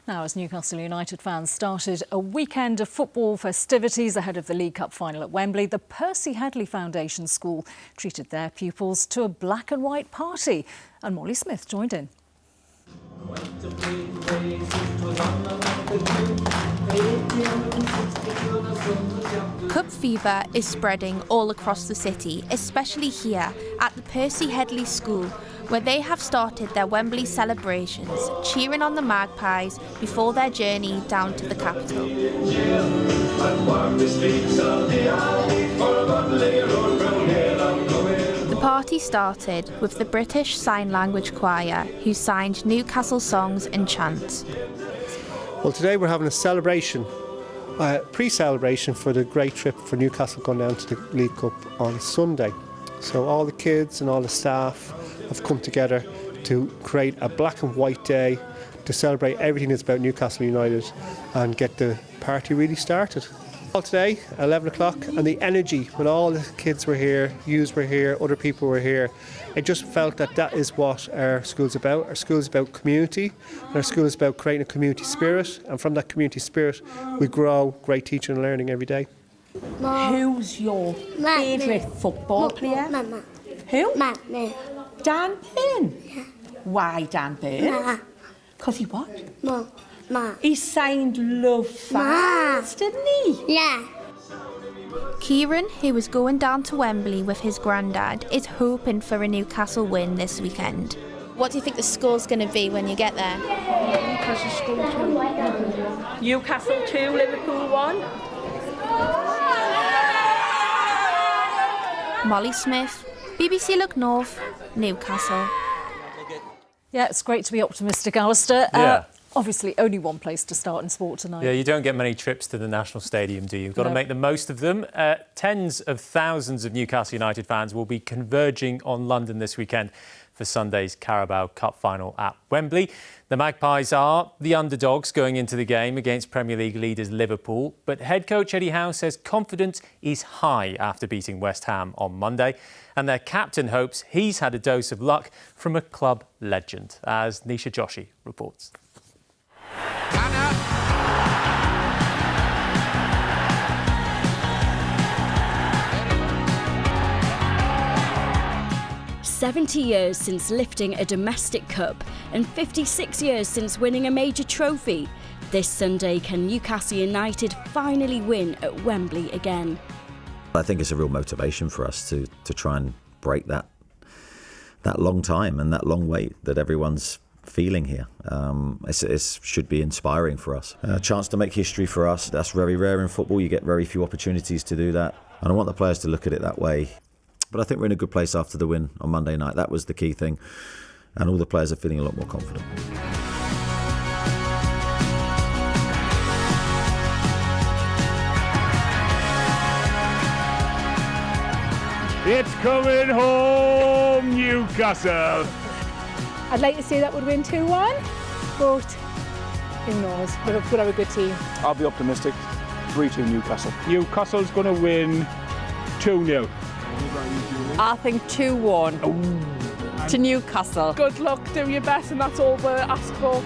Now, as Newcastle United fans started a weekend of football festivities ahead of the League Cup final at Wembley, the Percy Headley Foundation School treated their pupils to a black and white party. And Molly Smith joined in. Cup fever is spreading all across the city, especially here at the Percy Headley School, where they have started their Wembley celebrations, cheering on the Magpies before their journey down to the capital. The party started with the British Sign Language Choir, who signed Newcastle songs and chants. Well, today we're having a celebration, pre-celebration for the great trip for Newcastle going down to the League Cup on Sunday. So all the kids and all the staff have come together to create a black and white day to celebrate everything that's about Newcastle United and get the party really started. All today, 11 o'clock, and the energy when all the kids were here, yous were here, other people were here, I just felt that that is what our school's about. Our school is about community, and our school is about creating a community spirit, and from that community spirit we grow great teaching and learning every day. Who's your favourite football player? Mama. Who? Mama. Dan Burn? Yeah. Why Dan Burn? Ma. Because he what? Ma. He signed Love Fast, didn't he? Yeah. Kieran, who was going down to Wembley with his granddad, is hoping for a Newcastle win this weekend. What do you think the score's going to be when you get there? Newcastle 2, Liverpool 1. Molly Smith, BBC Look North, Newcastle. Yeah, it's great to be optimistic, Alistair. Yeah. Obviously, only one place to start in sport tonight. Yeah, you don't get many trips to the National Stadium, do you? You've got to make the most of them. Tens of thousands of Newcastle United fans will be converging on London this weekend for Sunday's Carabao Cup final at Wembley. The Magpies are the underdogs going into the game against Premier League leaders Liverpool, but head coach Eddie Howe says confidence is high after beating West Ham on Monday, and their captain hopes he's had a dose of luck from a club legend, as Nisha Joshi reports. 70 years since lifting a domestic cup and 56 years since winning a major trophy. This Sunday, can Newcastle United finally win at Wembley again? I think it's a real motivation for us to try and break that long time and that long wait that everyone's feeling here. It should be inspiring for us. A chance to make history for us. That's very rare in football. You get very few opportunities to do that. And I want the players to look at it that way. But I think we're in a good place after the win on Monday night. That was the key thing. And all the players are feeling a lot more confident. It's coming home, Newcastle. I'd like to say that would win 2-1, but who knows? We'll have a good team. I'll be optimistic. 3-2 Newcastle. Newcastle's going to win 2-0. I think 2-1 to Newcastle. Good luck, do your best, and that's all we ask for.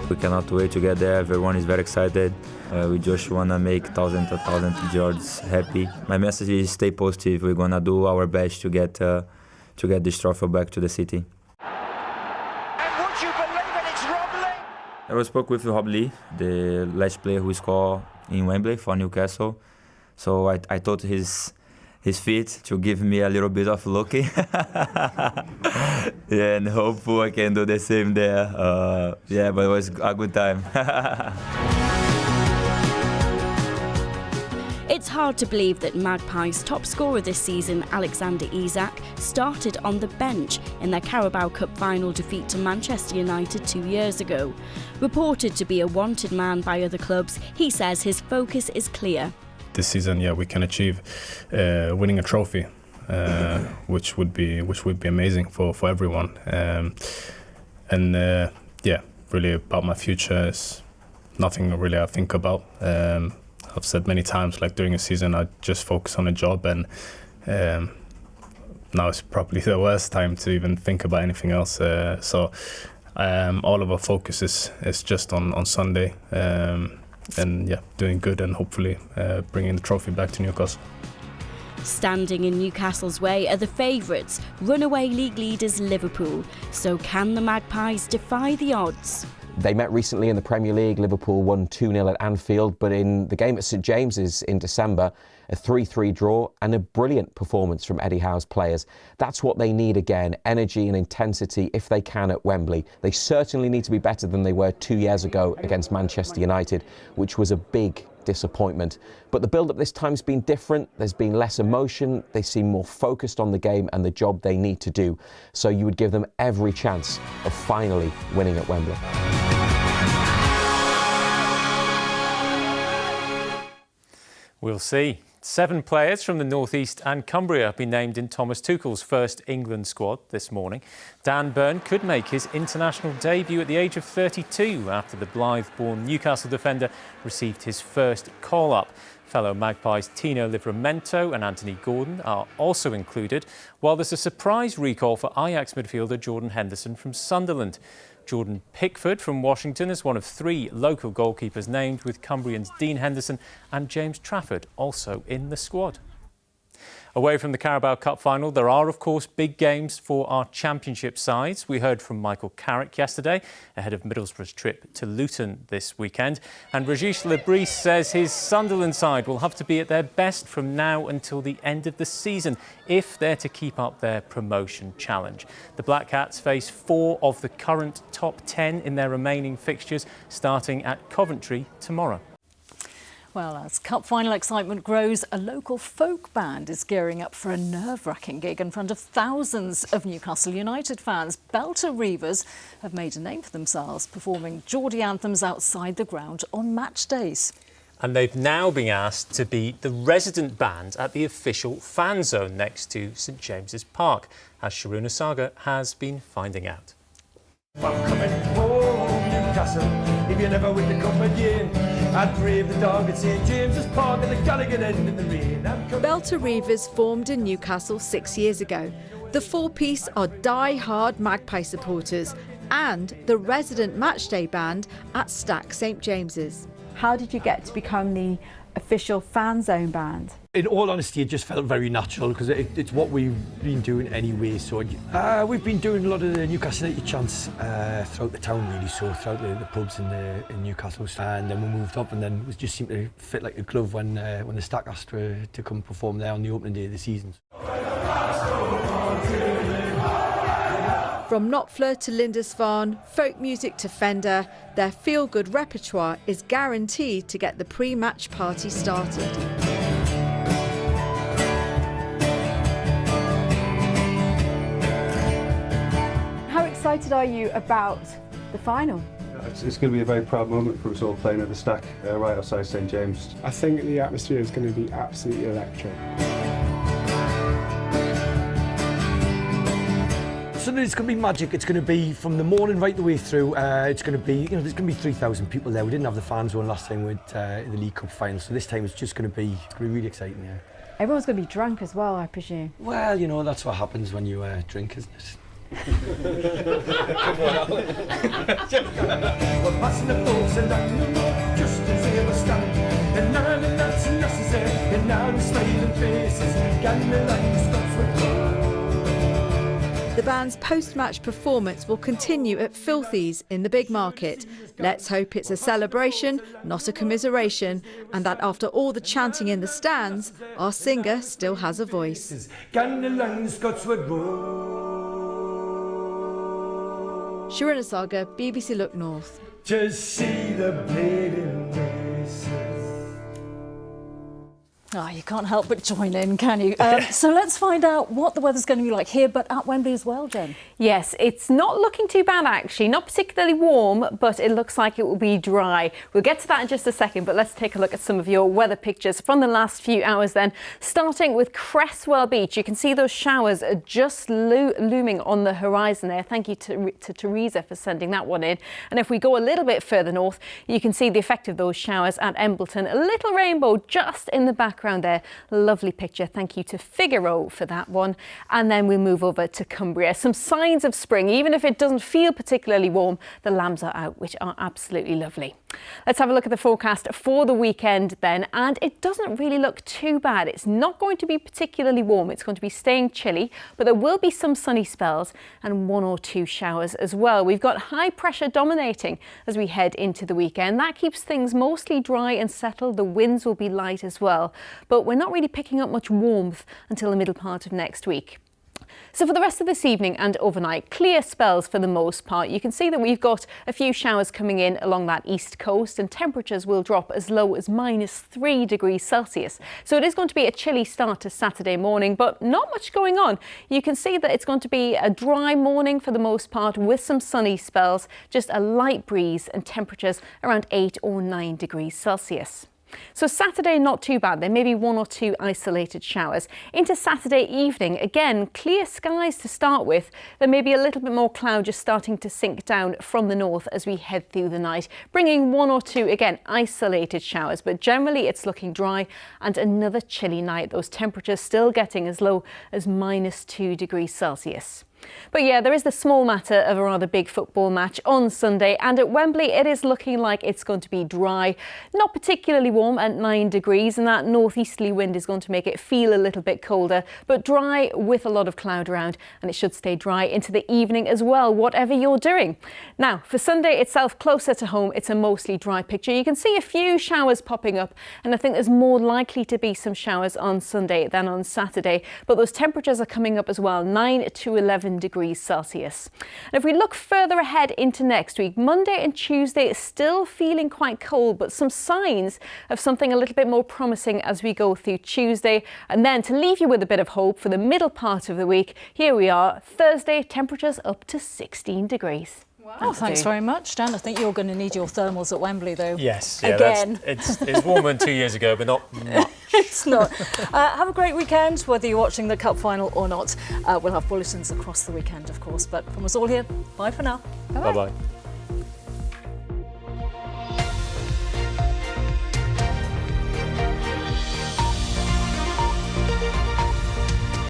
We cannot wait to get there. Everyone is very excited. We just want to make thousands of Georges happy. My message is stay positive. We're going to do our best to get this trophy back to the city. And would you believe it, it's Rob Lee. I spoke with Rob Lee, the last player who scored in Wembley for Newcastle. So I told his feet to give me a little bit of lucky. Yeah, and hopefully I can do the same there. Yeah, but it was a good time. It's hard to believe that Magpies' top scorer this season, Alexander Isak, started on the bench in their Carabao Cup final defeat to Manchester United 2 years ago. Reported to be a wanted man by other clubs, he says his focus is clear. This season, yeah, we can achieve winning a trophy, which would be amazing for everyone. Yeah, really about my future is nothing really I think about. I've said many times, like during a season, I just focus on a job, and now it's probably the worst time to even think about anything else. So all of our focus is just on Sunday. And yeah, doing good and hopefully bringing the trophy back to Newcastle. Standing in Newcastle's way are the favourites, runaway league leaders Liverpool. So can the Magpies defy the odds? They met recently in the Premier League. Liverpool won 2-0 at Anfield, but in the game at St James's in December, a 3-3 draw and a brilliant performance from Eddie Howe's players. That's what they need again, energy and intensity if they can at Wembley. They certainly need to be better than they were 2 years ago against Manchester United, which was a big disappointment. But the build-up this time's been different. There's been less emotion. They seem more focused on the game and the job they need to do. So you would give them every chance of finally winning at Wembley. We'll see. 7 players from the North East and Cumbria have been named in Thomas Tuchel's first England squad this morning. Dan Burn could make his international debut at the age of 32 after the Blythe-born Newcastle defender received his first call-up. Fellow Magpies Tino Livramento and Anthony Gordon are also included, while there's a surprise recall for Ajax midfielder Jordan Henderson from Sunderland. Jordan Pickford from Washington is one of 3 local goalkeepers named, with Cumbrians Dean Henderson and James Trafford also in the squad. Away from the Carabao Cup final, there are, of course, big games for our championship sides. We heard from Michael Carrick yesterday, ahead of Middlesbrough's trip to Luton this weekend. And Rajesh Labrie says his Sunderland side will have to be at their best from now until the end of the season if they're to keep up their promotion challenge. The Black Cats face 4 of the current top 10 in their remaining fixtures, starting at Coventry tomorrow. Well, as Cup final excitement grows, a local folk band is gearing up for a nerve-wracking gig in front of thousands of Newcastle United fans. Belter Reivers have made a name for themselves, performing Geordie anthems outside the ground on match days. And they've now been asked to be the resident band at the official fan zone next to St James's Park, as Sharuna Saga has been finding out. I'm coming home, Newcastle, if you never win the cup again. I'd brave the dog at St James's Park at the Gallagher end in the rain. Belter Reivers formed in Newcastle 6 years ago. The 4-piece are die-hard Magpie supporters and the resident matchday band at Stack St James's. How did you get to become the official fan zone band? In all honesty, it just felt very natural because it's what we've been doing anyway. So we've been doing a lot of the Newcastle United chants throughout the town, really. So throughout the pubs in Newcastle, and then we moved up, and then it just seemed to fit like a glove when the Stack asked to come perform there on the opening day of the season. From Knopfler to Lindisfarne, folk music to Fender, their feel-good repertoire is guaranteed to get the pre-match party started. How excited are you about the final? It's going to be a very proud moment for us all playing at the Stack right outside St James. I think the atmosphere is going to be absolutely electric. Sunday it's going to be magic. It's going to be from the morning right the way through. It's going to be, there's going to be 3,000 people there. We didn't have the fan zone last time with the League Cup final, so this time it's just going to be really exciting. Yeah. Everyone's going to be drunk as well, I presume. Well, that's what happens when you drink, isn't it? We're passing the folks and that just as they were standing. And now that's necessary. And now the smiling faces can the lines stops with. The band's post-match performance will continue at Filthy's in the Big Market. Let's hope it's a celebration, not a commiseration, and that after all the chanting in the stands, our singer still has a voice. Sharuna Saga, BBC Look North. Just see the bleeding faces. Oh, you can't help but join in, can you? So let's find out what the weather's going to be like here, but at Wembley as well, Jen. Yes, it's not looking too bad, actually. Not particularly warm, but it looks like it will be dry. We'll get to that in just a second, but let's take a look at some of your weather pictures from the last few hours then. Starting with Cresswell Beach. You can see those showers are just looming on the horizon there. Thank you to Teresa for sending that one in. And if we go a little bit further north, you can see the effect of those showers at Embleton. A little rainbow just in the back background there, lovely picture. Thank you to Figaro for that one. And then we move over to Cumbria. Some signs of spring, even if it doesn't feel particularly warm, the lambs are out, which are absolutely lovely. Let's have a look at the forecast for the weekend then, and it doesn't really look too bad. It's not going to be particularly warm. It's going to be staying chilly, but there will be some sunny spells and 1 or 2 showers as well. We've got high pressure dominating as we head into the weekend. That keeps things mostly dry and settled. The winds will be light as well, but we're not really picking up much warmth until the middle part of next week. So for the rest of this evening and overnight, clear spells for the most part. You can see that we've got a few showers coming in along that east coast, and temperatures will drop as low as -3 degrees Celsius. So it is going to be a chilly start to Saturday morning, but not much going on. You can see that it's going to be a dry morning for the most part with some sunny spells, just a light breeze and temperatures around 8 or 9 degrees Celsius. So Saturday, not too bad. There may be 1 or 2 isolated showers. Into Saturday evening, again, clear skies to start with. There may be a little bit more cloud just starting to sink down from the north as we head through the night, bringing 1 or 2, again, isolated showers. But generally, it's looking dry and another chilly night. Those temperatures still getting as low as -2 degrees Celsius. But yeah, there is the small matter of a rather big football match on Sunday, and at Wembley it is looking like it's going to be dry, not particularly warm at 9 degrees, and that northeasterly wind is going to make it feel a little bit colder, but dry with a lot of cloud around, and it should stay dry into the evening as well, whatever you're doing. Now, for Sunday itself, closer to home, it's a mostly dry picture. You can see a few showers popping up, and I think there's more likely to be some showers on Sunday than on Saturday, but those temperatures are coming up as well, 9 to 11 degrees Celsius. And if we look further ahead into next week, Monday and Tuesday is still feeling quite cold, but some signs of something a little bit more promising as we go through Tuesday. And then to leave you with a bit of hope for the middle part of the week, here we are, Thursday, temperatures up to 16 degrees. Oh, thanks very much, Dan. I think you're going to need your thermals at Wembley, though. Yes, yeah, again. It's warmer than 2 years ago, but not much. It's not. Have a great weekend, whether you're watching the Cup final or not. We'll have bulletins across the weekend, of course. But from us all here, bye for now. Bye-bye.